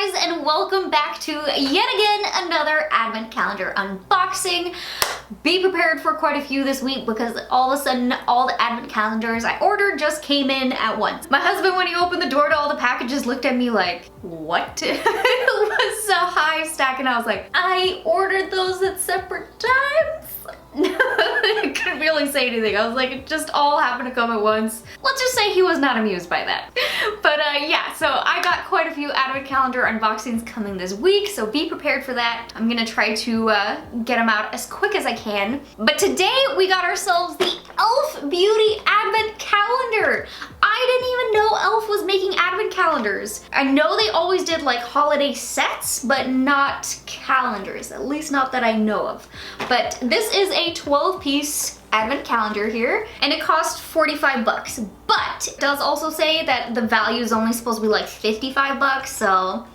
guys, and welcome back to yet again another advent calendar unboxing. Be prepared for quite a few this week because all of a sudden all the advent calendars I ordered just came in at once. My husband, when he opened the door to all the packages, looked at me like, what? It was a high stack and I was like, I ordered those at separate times. I couldn't really say anything. I was like, it just all happened to come at once. Let's just say he was not amused by that. But yeah, so I got quite a few advent calendar unboxings coming this week, so be prepared for that. I'm gonna try to get them out as quick as I can. But today we got ourselves the E.L.F. Beauty Advent Calendar. I didn't even know E.L.F. was making advent calendars. I know they always did like holiday sets, but not calendars, at least not that I know of. But this is a 12-piece advent calendar here, and it cost 45 bucks. But it does also say that the value is only supposed to be like 55 bucks, so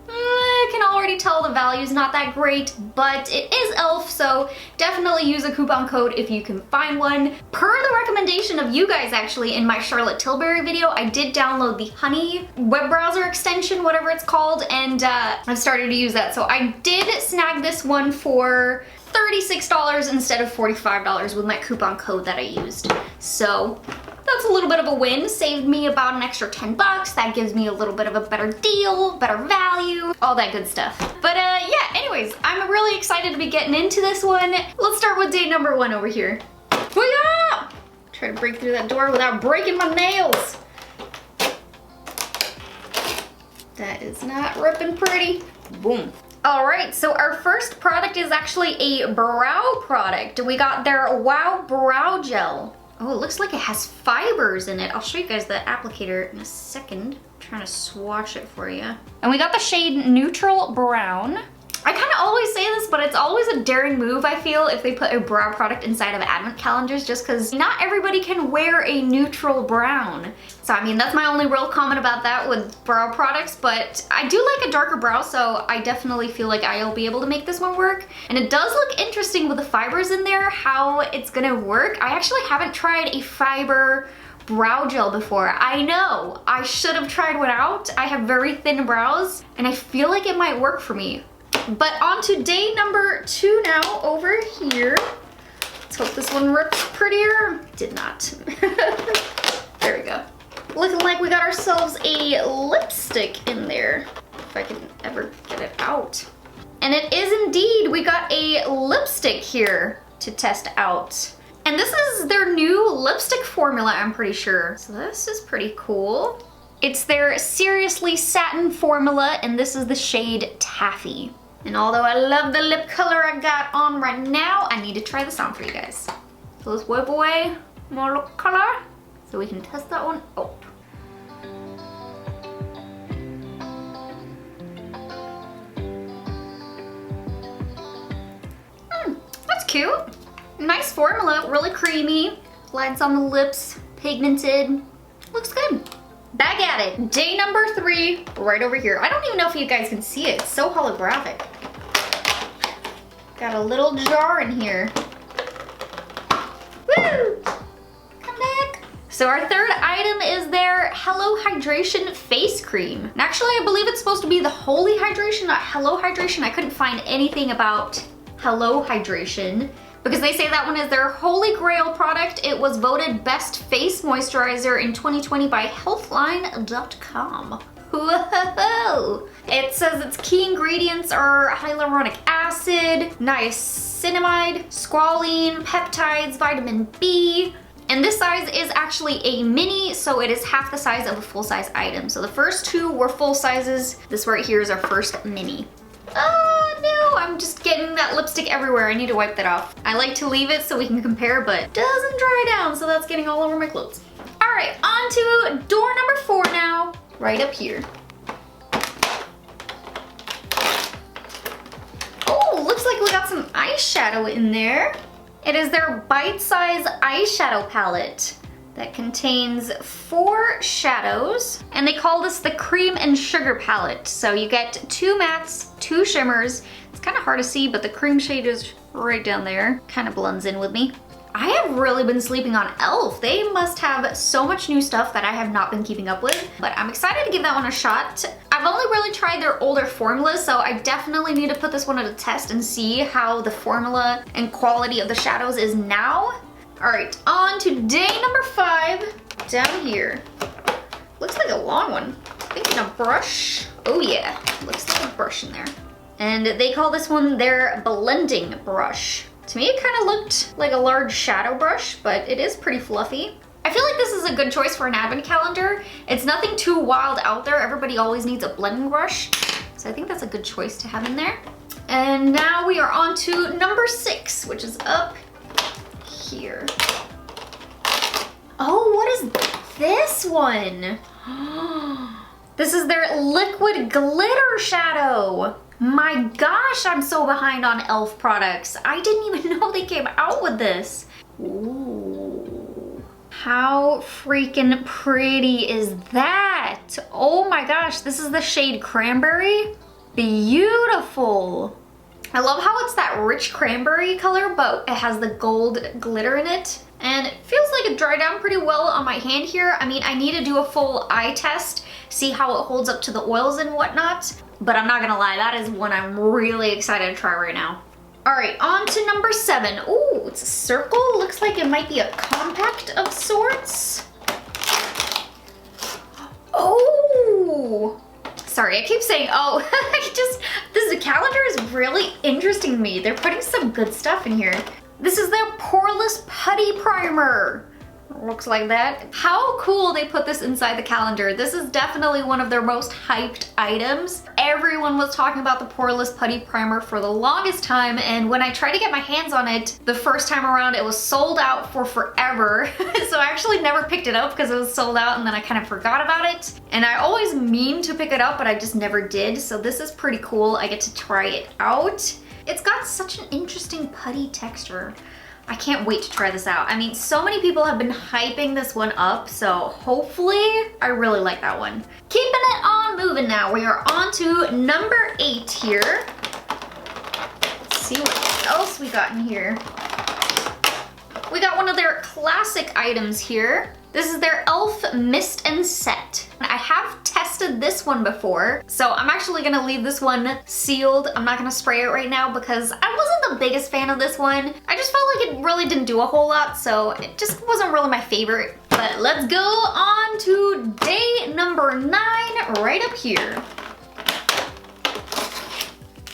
I can already tell the value's not that great, but it is E.L.F., so definitely use a coupon code if you can find one. Per the recommendation of you guys, actually, in my Charlotte Tilbury video, I did download the Honey web browser extension, whatever it's called, and I've started to use that. So I did snag this one for $36 instead of $45 with my coupon code that I used. So that's a little bit of a win. Saved me about an extra 10 bucks. That gives me a little bit of a better deal, better value, all that good stuff. But yeah, anyways, I'm really excited to be getting into this one. Let's start with day number 1 over here. Hoo-yah! Try to break through that door without breaking my nails. That is not ripping pretty. Boom. All right, so our first product is actually a brow product. We got their Wow Brow Gel. Oh, it looks like it has fibers in it. I'll show you guys the applicator in a second. I'm trying to swatch it for you. And we got the shade Neutral Brown. I kind of always say this, but it's always a daring move, I feel, if they put a brow product inside of advent calendars, just because not everybody can wear a neutral brown. So I mean, that's my only real comment about that with brow products, but I do like a darker brow, so I definitely feel like I'll be able to make this one work. And it does look interesting with the fibers in there, how it's gonna work. I actually haven't tried a fiber brow gel before. I know, I should have tried one out. I have very thin brows, and I feel like it might work for me. But on to day number 2 now, over here. Let's hope this one rips prettier. Did not. There we go. Looking like we got ourselves a lipstick in there, if I can ever get it out. And it is indeed, we got a lipstick here to test out. And this is their new lipstick formula, I'm pretty sure. So this is pretty cool. It's their Seriously Satin formula, and this is the shade Taffy. And although I love the lip color I got on right now, I need to try this on for you guys. So let's wipe away more lip color so we can test that one out. That's cute. Nice formula, really creamy. Glides on the lips, pigmented. Looks good. Back at it. Day number 3, right over here. I don't even know if you guys can see it. It's so holographic. Got a little jar in here. Woo! Come back. So our third item is their Hello Hydration Face Cream. And actually, I believe it's supposed to be the Holy Hydration, not Hello Hydration. I couldn't find anything about Hello Hydration, because they say that one is their holy grail product. It was voted best face moisturizer in 2020 by healthline.com. Whoa! It says its key ingredients are hyaluronic acid, niacinamide, squalene, peptides, vitamin B, and this size is actually a mini, so it is half the size of a full-size item. So the first 2 were full sizes. This right here is our first mini. Oh no, I'm just getting that lipstick everywhere. I need to wipe that off. I like to leave it so we can compare, but it doesn't dry down, so that's getting all over my clothes. All right, on to door number 4 now, right up here. Oh, looks like we got some eyeshadow in there. It is their bite-size eyeshadow palette that contains 4 shadows, and they call this the Cream and Sugar palette. So you get 2 mattes, 2 shimmers. It's kind of hard to see, but the cream shade is right down there. Kind of blends in with me. I have really been sleeping on E.L.F. They must have so much new stuff that I have not been keeping up with, but I'm excited to give that one a shot. I've I've only really tried their older formulas, so I definitely need to put this one at a test and see how the formula and quality of the shadows is now. All right, on to day number 5, down here. Looks like a long one. Thinking a brush. Oh yeah, looks like a brush in there. And they call this one their blending brush. To me, it kind of looked like a large shadow brush, but it is pretty fluffy. I feel like this is a good choice for an advent calendar. It's nothing too wild out there. Everybody always needs a blending brush. So I think that's a good choice to have in there. And now we are on to number 6, which is up here. Oh, what is this one? This is their liquid glitter shadow. My gosh, I'm so behind on e.l.f. products. I didn't even know they came out with this. Ooh. How freaking pretty is that? Oh my gosh, this is the shade Cranberry. Beautiful. I love how it's that rich cranberry color, but it has the gold glitter in it. And it feels like it dried down pretty well on my hand here. I mean, I need to do a full eye test, see how it holds up to the oils and whatnot. But I'm not gonna lie, that is one I'm really excited to try right now. All right, on to number 7. Ooh, it's a circle. Looks like it might be a compact of sorts. Oh! Sorry, I keep saying, oh, this calendar is really interesting to me. They're putting some good stuff in here. This is their Poreless Putty Primer. Looks like that. How cool they put this inside the calendar. This is definitely one of their most hyped items. Everyone was talking about the Poreless Putty Primer for the longest time, and when I tried to get my hands on it the first time around, it was sold out for forever. So I actually never picked it up because it was sold out, and then I kind of forgot about it. And I always mean to pick it up, but I just never did. So this is pretty cool. I get to try it out. It's got such an interesting putty texture. I can't wait to try this out. I mean, so many people have been hyping this one up, so hopefully I really like that one. Keeping it on moving now. We are on to number 8 here. Let's see what else we got in here. We got one of their classic items here. This is their e.l.f. Mist and Set. I have tested this one before, so I'm actually gonna leave this one sealed. I'm not gonna spray it right now because I wasn't the biggest fan of this one. I just felt like it really didn't do a whole lot, so it just wasn't really my favorite. But let's go on to day number 9, right up here.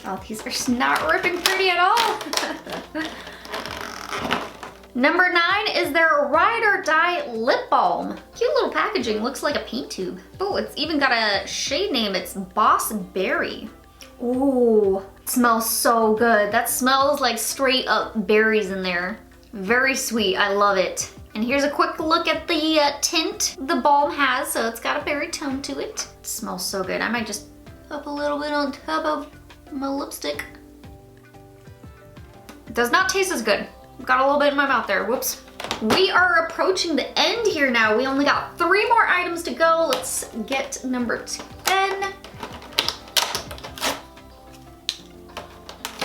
Oh, these are not ripping pretty at all. Number 9 is their Ride or Die Lip Balm. Cute little packaging, looks like a paint tube. Oh, it's even got a shade name. It's Boss Berry. Ooh, it smells so good. That smells like straight up berries in there. Very sweet, I love it. And here's a quick look at the tint the balm has. So it's got a berry tone to it. It smells so good. I might just put a little bit on top of my lipstick. It does not taste as good. Got a little bit in my mouth there, whoops. We are approaching the end here now. We only got 3 more items to go. Let's get number 10.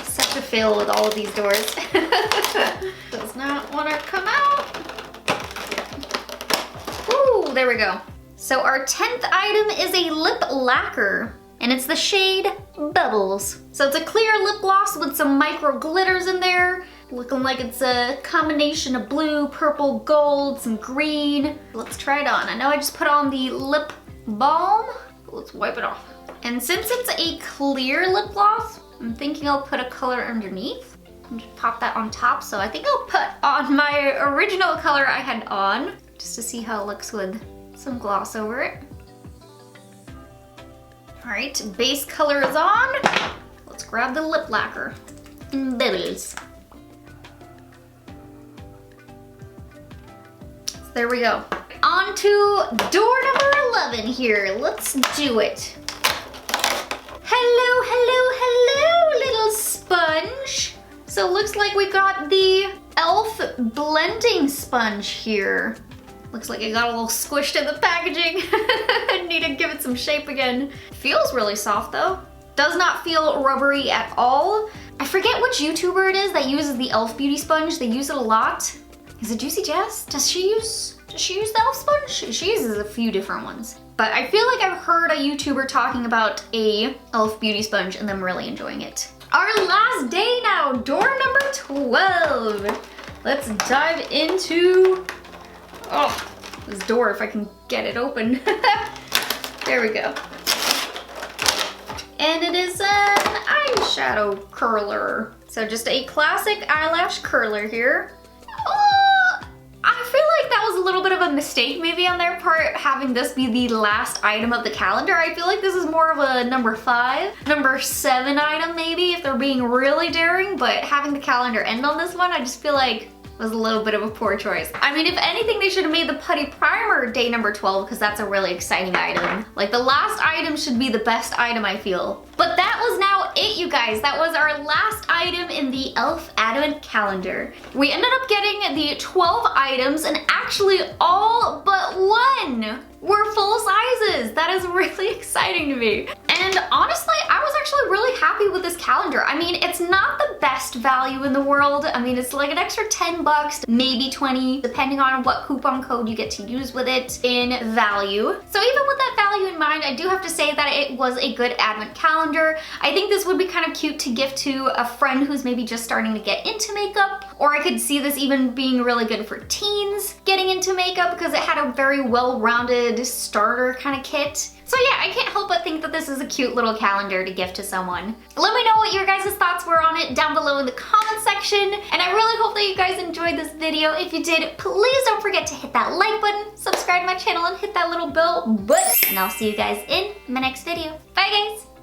Such a fail with all of these doors. Does not want to come out. Ooh, there we go. So our 10th item is a lip lacquer, and it's the shade Bubbles. So it's a clear lip gloss with some micro glitters in there. Looking like it's a combination of blue, purple, gold, some green. Let's try it on. I know I just put on the lip balm. Let's wipe it off. And since it's a clear lip gloss, I'm thinking I'll put a color underneath and just pop that on top. So I think I'll put on my original color I had on just to see how it looks with some gloss over it. All right, base color is on. Let's grab the lip lacquer in Bubbles. There we go. On to door number 11 here. Let's do it. Hello, hello, hello, little sponge. So it looks like we got the e.l.f. blending sponge here. Looks like it got a little squished in the packaging. I need to give it some shape again. Feels really soft though. Does not feel rubbery at all. I forget which YouTuber it is that uses the e.l.f. beauty sponge. They use it a lot. Is it Juicy Jazz? Does she use the e.l.f. sponge? She uses a few different ones. But I feel like I've heard a YouTuber talking about a e.l.f. beauty sponge and them really enjoying it. Our last day now, door number 12. Let's dive into, oh, this door if I can get it open. There we go. And it is an eyeshadow curler. So just a classic eyelash curler here. I feel like that was a little bit of a mistake maybe on their part, having this be the last item of the calendar. I feel like this is more of a number 5, number 7 item maybe if they're being really daring, but having the calendar end on this one, I just feel like was a little bit of a poor choice. I mean, if anything, they should have made the Putty Primer day number 12 because that's a really exciting item. Like the last item should be the best item, I feel. But that was now it, you guys. That was our last item in the e.l.f. Advent Calendar. We ended up getting the 12 items and actually all but one were full sizes. That is really exciting to me. And honestly, I was actually really happy with this calendar. I mean, it's not the best value in the world. I mean, it's like an extra 10 bucks, maybe 20, depending on what coupon code you get to use with it in value. So even with that value in mind, I do have to say that it was a good advent calendar. I think this would be kind of cute to gift to a friend who's maybe just starting to get into makeup, or I could see this even being really good for teens getting into makeup because it had a very well-rounded starter kind of kit. So yeah, I can't help but think that this is a cute little calendar to gift to someone. Let me know what your guys' thoughts were on it down below in the comment section. And I really hope that you guys enjoyed this video. If you did, please don't forget to hit that like button, subscribe to my channel, and hit that little bell button. And I'll see you guys in my next video. Bye guys!